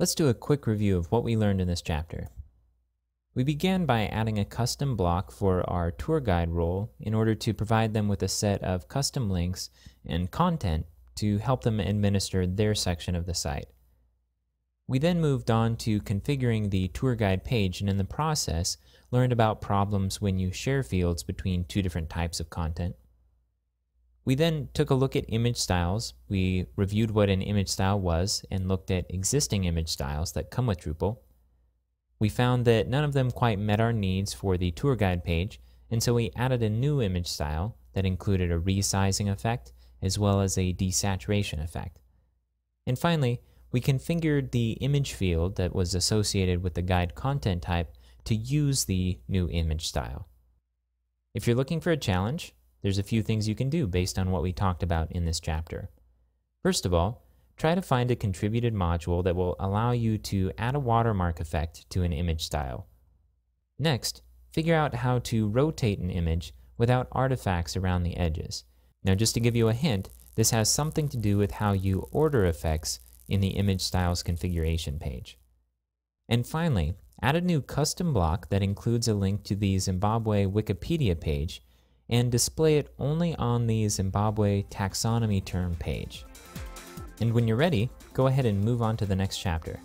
Let's do a quick review of what we learned in this chapter. We began by adding a custom block for our tour guide role in order to provide them with a set of custom links and content to help them administer their section of the site. We then moved on to configuring the tour guide page, and in the process learned about problems when you share fields between two different types of content. We then took a look at image styles. We reviewed what an image style was and looked at existing image styles that come with Drupal. We found that none of them quite met our needs for the tour guide page, and so we added a new image style that included a resizing effect as well as a desaturation effect. And finally, we configured the image field that was associated with the guide content type to use the new image style. If you're looking for a challenge, there's a few things you can do based on what we talked about in this chapter. First of all, try to find a contributed module that will allow you to add a watermark effect to an image style. Next, figure out how to rotate an image without artifacts around the edges. Now, just to give you a hint, this has something to do with how you order effects in the image styles configuration page. And finally, add a new custom block that includes a link to the Zimbabwe Wikipedia page and display it only on the Zimbabwe taxonomy term page. And when you're ready, go ahead and move on to the next chapter.